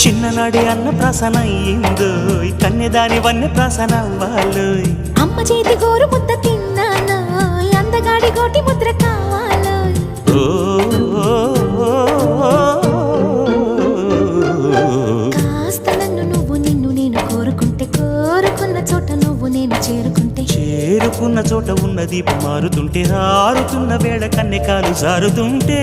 చిన్ననాడి అన్న ప్రాసన అయ్యిందో కన్యదాని వన్నె ప్రాసన అవ్వాలో అమ్మ చేతి గోరు ముద్ద తిన్నాను అందగాడి గోటి ముద్ర కావాలో కాస్త నన్ను నువ్వు నిన్ను నేను కోరుకుంటే కోరుకున్న చోట నువ్వు నేను చేరుకుంటే చేరుకున్న చోట ఉన్న దీపం మారుతుంటే ఆరుతున్న వేళ కన్నెకాలు జారుతుంటే